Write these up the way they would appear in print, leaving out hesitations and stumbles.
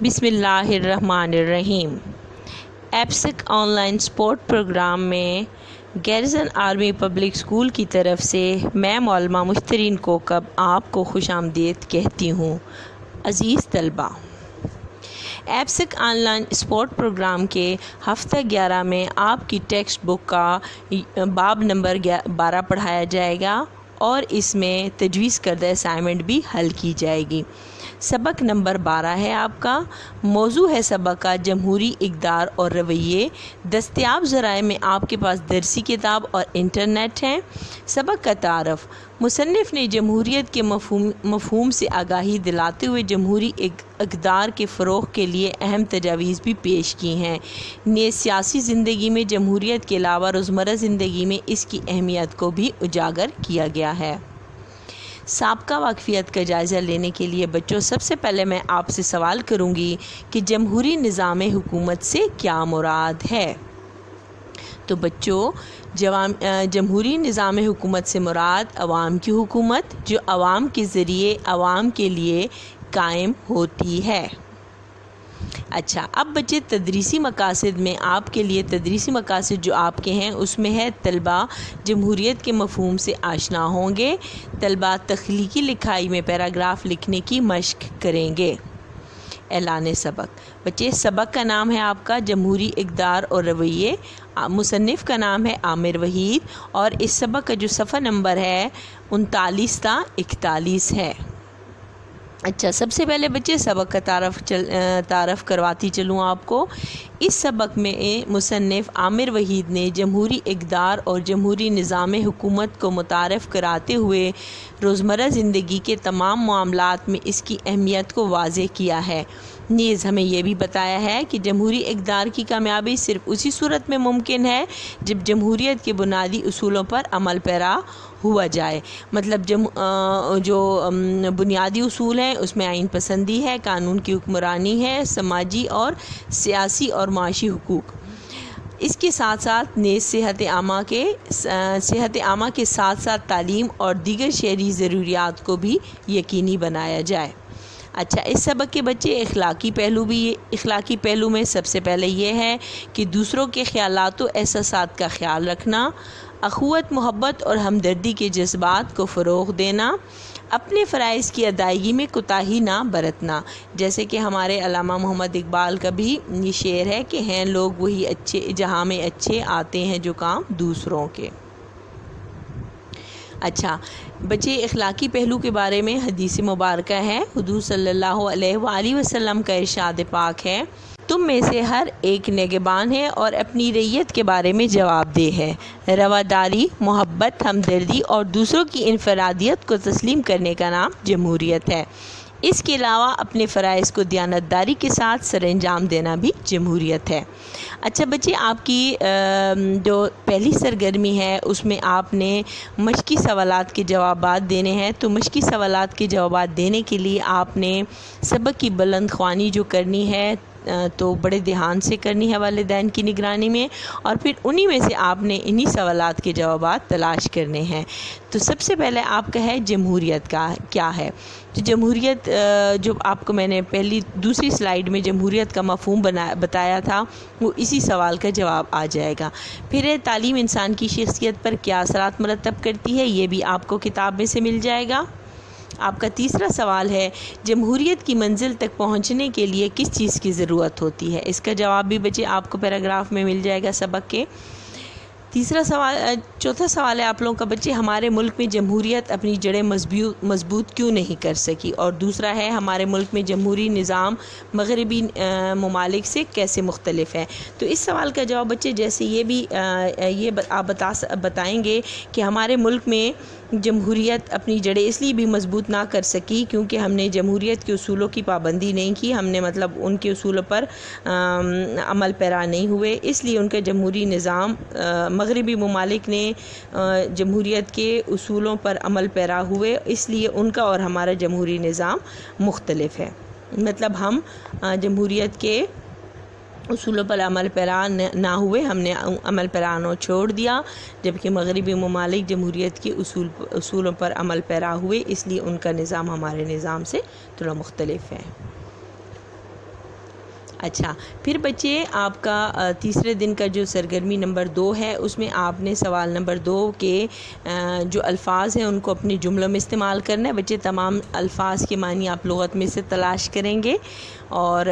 بسم اللہ الرحمن الرحیم۔ ایپسک آن لائن سپورٹ پروگرام میں گیرزن آرمی پبلک اسکول کی طرف سے میں معلمہ مشترین کوکب آپ کو خوش آمدید کہتی ہوں۔ عزیز طلبہ، ایپسک آن لائن سپورٹ پروگرام کے ہفتہ 11 میں آپ کی ٹیکسٹ بک کا باب نمبر 12 پڑھایا جائے گا اور اس میں تجویز کردہ اسائنمنٹ بھی حل کی جائے گی۔ سبق نمبر 12 ہے آپ کا۔ موضوع ہے سبق کا جمہوری اقدار اور رویے۔ دستیاب ذرائع میں آپ کے پاس درسی کتاب اور انٹرنیٹ ہے۔ سبق کا تعارف۔ مصنف نے جمہوریت کے مفہوم سے آگاہی دلاتے ہوئے جمہوری اقدار کے فروغ کے لیے اہم تجاویز بھی پیش کی ہیں۔ نیز سیاسی زندگی میں جمہوریت کے علاوہ روزمرہ زندگی میں اس کی اہمیت کو بھی اجاگر کیا گیا ہے۔ سابقہ واقفیت کا جائزہ لینے کے لیے بچوں، سب سے پہلے میں آپ سے سوال کروں گی کہ جمہوری نظام حکومت سے کیا مراد ہے؟ تو بچوں، جمہوری نظام حکومت سے مراد عوام کی حکومت جو عوام کے ذریعے عوام کے لیے قائم ہوتی ہے۔ اچھا، اب بچے تدریسی مقاصد میں آپ کے لیے تدریسی مقاصد جو آپ کے ہیں اس میں ہے طلبہ جمہوریت کے مفہوم سے آشنا ہوں گے۔ طلبہ تخلیقی لکھائی میں پیراگراف لکھنے کی مشق کریں گے۔ اعلان سبق۔ بچے، سبق کا نام ہے آپ کا جمہوری اقدار اور رویے۔ مصنف کا نام ہے عامر وحید اور اس سبق کا جو صفحہ نمبر ہے 39 تا 41 ہے۔ اچھا، سب سے پہلے بچے سبق کا تعارف کرواتی چلوں آپ کو۔ اس سبق میں مصنف عامر وحید نے جمہوری اقدار اور جمہوری نظام حکومت کو متعارف کراتے ہوئے روزمرہ زندگی کے تمام معاملات میں اس کی اہمیت کو واضح کیا ہے۔ نیز ہمیں یہ بھی بتایا ہے کہ جمہوری اقدار کی کامیابی صرف اسی صورت میں ممکن ہے جب جمہوریت کے بنیادی اصولوں پر عمل پیرا ہوا جائے۔ مطلب جو بنیادی اصول ہیں اس میں آئین پسندی ہے، قانون کی حکمرانی ہے، سماجی اور سیاسی اور معاشی حقوق۔ اس کے ساتھ ساتھ نیز صحت عامہ کے ساتھ ساتھ تعلیم اور دیگر شہری ضروریات کو بھی یقینی بنایا جائے۔ اچھا، اس سبق کے بچے اخلاقی پہلو میں سب سے پہلے یہ ہے کہ دوسروں کے خیالات و احساسات کا خیال رکھنا، اخوت، محبت اور ہمدردی کے جذبات کو فروغ دینا، اپنے فرائض کی ادائیگی میں کوتاہی نہ برتنا۔ جیسے کہ ہمارے علامہ محمد اقبال کا بھی یہ شعر ہے کہ ہیں لوگ وہی اچھے جہاں میں اچھے آتے ہیں جو کام دوسروں کے۔ اچھا بچے، اخلاقی پہلو کے بارے میں حدیث مبارکہ ہے۔ حضور صلی اللہ علیہ وآلہ وسلم کا ارشاد پاک ہے، تم میں سے ہر ایک نگہبان ہے اور اپنی رعیت کے بارے میں جواب دہ ہے۔ رواداری، محبت، ہمدردی اور دوسروں کی انفرادیت کو تسلیم کرنے کا نام جمہوریت ہے۔ اس کے علاوہ اپنے فرائض کو دیانتداری کے ساتھ سر انجام دینا بھی جمہوریت ہے۔ اچھا بچے، آپ کی جو پہلی سرگرمی ہے اس میں آپ نے مشقی سوالات کے جوابات دینے ہیں۔ تو مشقی سوالات کے جوابات دینے کے لیے آپ نے سبق کی بلند خوانی جو کرنی ہے تو بڑے دھیان سے کرنی ہے والدین کی نگرانی میں، اور پھر انہی میں سے آپ نے انہی سوالات کے جوابات تلاش کرنے ہیں۔ تو سب سے پہلے آپ کا ہے جمہوریت کا کیا ہے؟ تو جمہوریت جو آپ کو میں نے دوسری سلائیڈ میں جمہوریت کا مفہوم بتایا تھا وہ اسی سوال کا جواب آ جائے گا۔ پھر ہے تعلیم انسان کی شخصیت پر کیا اثرات مرتب کرتی ہے، یہ بھی آپ کو کتاب میں سے مل جائے گا۔ آپ کا تیسرا سوال ہے جمہوریت کی منزل تک پہنچنے کے لیے کس چیز کی ضرورت ہوتی ہے، اس کا جواب بھی بچے آپ کو پیراگراف میں مل جائے گا سبق کے۔ چوتھا سوال ہے آپ لوگوں کا بچے، ہمارے ملک میں جمہوریت اپنی جڑیں مضبوط کیوں نہیں کر سکی، اور دوسرا ہے ہمارے ملک میں جمہوری نظام مغربی ممالک سے کیسے مختلف ہے۔ تو اس سوال کا جواب بچے جیسے یہ آپ بتائیں گے کہ ہمارے ملک میں جمہوریت اپنی جڑیں اس لیے بھی مضبوط نہ کر سکی کیونکہ ہم نے جمہوریت کے اصولوں کی پابندی نہیں کی، ہم نے مطلب ان کے اصولوں پر عمل پیرا نہیں ہوئے، اس لیے ان کا جمہوری نظام مغربی ممالک نے جمہوریت کے اصولوں پر عمل پیرا ہوئے، اس لیے ان کا اور ہمارا جمہوری نظام مختلف ہے۔ مطلب ہم جمہوریت کے اصولوں پر عمل پیرا نہ ہوئے، ہم نے عمل پیرانا چھوڑ دیا، جبکہ مغربی ممالک جمہوریت کے اصولوں پر عمل پیرا ہوئے، اس لیے ان کا نظام ہمارے نظام سے تھوڑا مختلف ہے۔ اچھا، پھر بچے آپ کا تیسرے دن کا جو سرگرمی نمبر 2 ہے، اس میں آپ نے سوال نمبر 2 کے جو الفاظ ہیں ان کو اپنے جملوں میں استعمال کرنا ہے۔ بچے تمام الفاظ کے معنی آپ لغت میں سے تلاش کریں گے، اور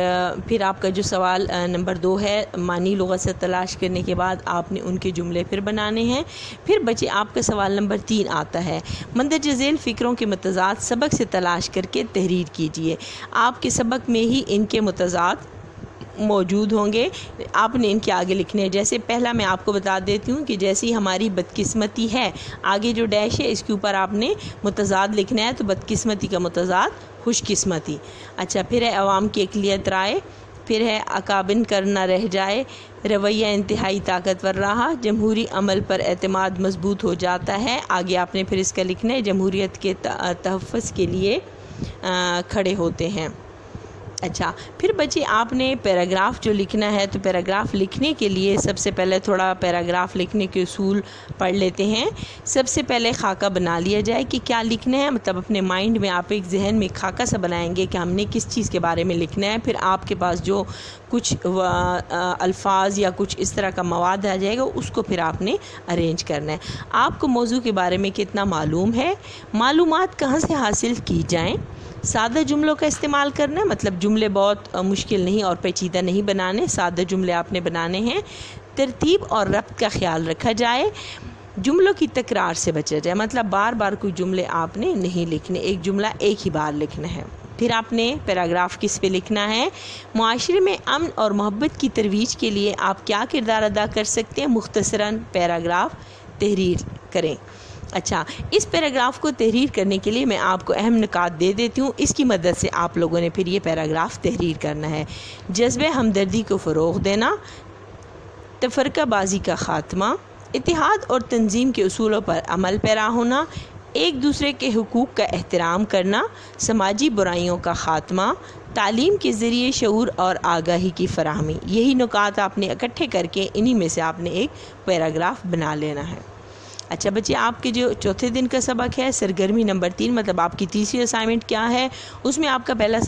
پھر آپ کا جو سوال نمبر 2 ہے، معنی لغت سے تلاش کرنے کے بعد آپ نے ان کے جملے پھر بنانے ہیں۔ پھر بچے آپ کا سوال نمبر 3 آتا ہے، مندرجہ ذیل فکروں کے متضاد سبق سے تلاش کر کے تحریر کیجیے۔ آپ کے سبق میں ہی ان کے متضاد موجود ہوں گے، آپ نے ان کے آگے لکھنے ہیں۔ جیسے پہلا میں آپ کو بتا دیتی ہوں کہ جیسی ہماری بدقسمتی ہے، آگے جو ڈیش ہے اس کے اوپر آپ نے متضاد لکھنا ہے، تو بدقسمتی کا متضاد خوش قسمتی۔ اچھا، پھر ہے عوام کی اقلیت رائے، پھر ہے اکابن کرنا رہ جائے، رویہ انتہائی طاقتور رہا، جمہوری عمل پر اعتماد مضبوط ہو جاتا ہے۔ آگے آپ نے پھر اس کا لکھنا ہے، جمہوریت کے تحفظ کے لیے کھڑے ہوتے ہیں۔ اچھا، پھر بچے آپ نے پیراگراف جو لکھنا ہے، تو پیراگراف لکھنے کے لیے سب سے پہلے تھوڑا پیراگراف لکھنے کے اصول پڑھ لیتے ہیں۔ سب سے پہلے خاکہ بنا لیا جائے کہ کیا لکھنا ہے، مطلب اپنے مائنڈ میں آپ ایک ذہن میں خاکہ سا بنائیں گے کہ ہم نے کس چیز کے بارے میں لکھنا ہے۔ پھر آپ کے پاس جو کچھ الفاظ یا کچھ اس طرح کا مواد آ جائے گا، اس کو پھر آپ نے ارینج کرنا ہے۔ آپ کو موضوع کے بارے میں کتنا معلوم ہے، معلومات کہاں سے حاصل کی جائیں، سادہ جملوں کا استعمال کرنا ہے، مطلب جملے بہت مشکل نہیں اور پیچیدہ نہیں بنانے، سادہ جملے آپ نے بنانے ہیں۔ ترتیب اور ربط کا خیال رکھا جائے، جملوں کی تکرار سے بچا جائے، مطلب بار بار کوئی جملے آپ نے نہیں لکھنے، ایک جملہ ایک ہی بار لکھنا ہے۔ پھر آپ نے پیراگراف کس پہ لکھنا ہے، معاشرے میں امن اور محبت کی ترویج کے لیے آپ کیا کردار ادا کر سکتے ہیں، مختصراً پیراگراف تحریر کریں۔ اچھا، اس پیراگراف کو تحریر کرنے کے لیے میں آپ کو اہم نکات دے دیتی ہوں، اس کی مدد سے آپ لوگوں نے پھر یہ پیراگراف تحریر کرنا ہے۔ جذبہ ہمدردی کو فروغ دینا، تفرقہ بازی کا خاتمہ، اتحاد اور تنظیم کے اصولوں پر عمل پیرا ہونا، ایک دوسرے کے حقوق کا احترام کرنا، سماجی برائیوں کا خاتمہ، تعلیم کے ذریعے شعور اور آگاہی کی فراہمی۔ یہی نکات آپ نے اکٹھے کر کے انہی میں سے آپ نے ایک پیراگراف بنا لینا ہے۔ اچھا بچے، آپ کے جو چوتھے دن کا سبق ہے، سرگرمی نمبر 3، مطلب آپ کی تیسری اسائنمنٹ کیا ہے، اس میں آپ کا پہلا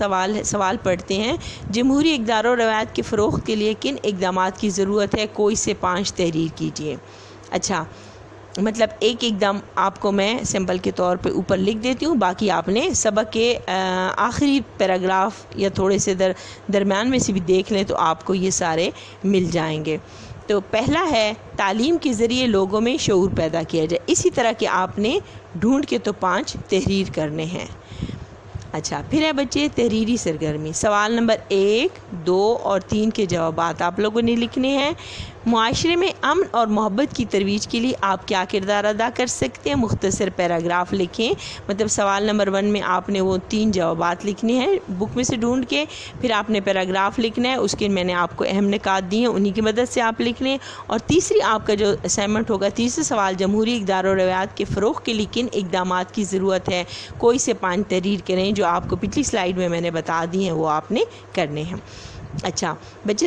سوال پڑھتے ہیں، جمہوری اقدار و روایت کے فروغ کے لیے کن اقدامات کی ضرورت ہے، کوئی سے 5 تحریر کیجیے۔ اچھا، مطلب ایک اقدام آپ کو میں سمپل کے طور پہ اوپر لکھ دیتی ہوں، باقی آپ نے سبق کے آخری پیراگراف یا تھوڑے سے درمیان میں سے بھی دیکھ لیں تو آپ کو یہ سارے مل جائیں گے۔ تو پہلا ہے، تعلیم کے ذریعے لوگوں میں شعور پیدا کیا جائے، اسی طرح کہ آپ نے ڈھونڈ کے تو 5 تحریر کرنے ہیں۔ اچھا، پھر ہے بچے تحریری سرگرمی، سوال نمبر 1، 2 اور 3 کے جوابات آپ لوگوں نے لکھنے ہیں۔ معاشرے میں امن اور محبت کی ترویج کے لیے آپ کیا کردار ادا کر سکتے ہیں، مختصر پیراگراف لکھیں، مطلب سوال نمبر 1 میں آپ نے وہ 3 جوابات لکھنے ہیں بک میں سے ڈھونڈ کے، پھر آپ نے پیراگراف لکھنا ہے، اس کے میں نے آپ کو اہم نکات دی ہیں، انہی کی مدد سے آپ لکھ لیں۔ اور تیسری آپ کا جو اسائنمنٹ ہوگا، تیسرا سوال، جمہوری اقدار و روایات کے فروغ کے لیے کن اقدامات کی ضرورت ہے، کوئی سے 5 تحریر کریں، جو آپ کو پچھلی سلائیڈ میں نے بتا دی ہیں وہ آپ نے کرنے ہیں۔ اچھا بچے،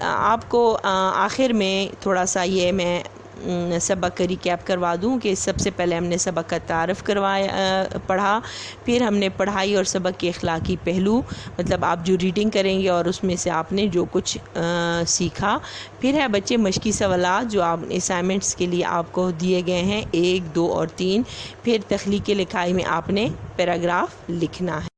آپ کو آخر میں تھوڑا سا یہ میں سبق کا ریکیپ کروا دوں کہ سب سے پہلے ہم نے سبق کا تعارف پڑھا، پھر ہم نے پڑھائی اور سبق کے اخلاقی پہلو، مطلب آپ جو ریڈنگ کریں گے اور اس میں سے آپ نے جو کچھ سیکھا، پھر ہے بچے مشقی سوالات جو آپ اسائنمنٹس کے لیے آپ کو دیے گئے ہیں 1، 2 اور 3، پھر تخلیقی لکھائی میں آپ نے پیراگراف لکھنا ہے۔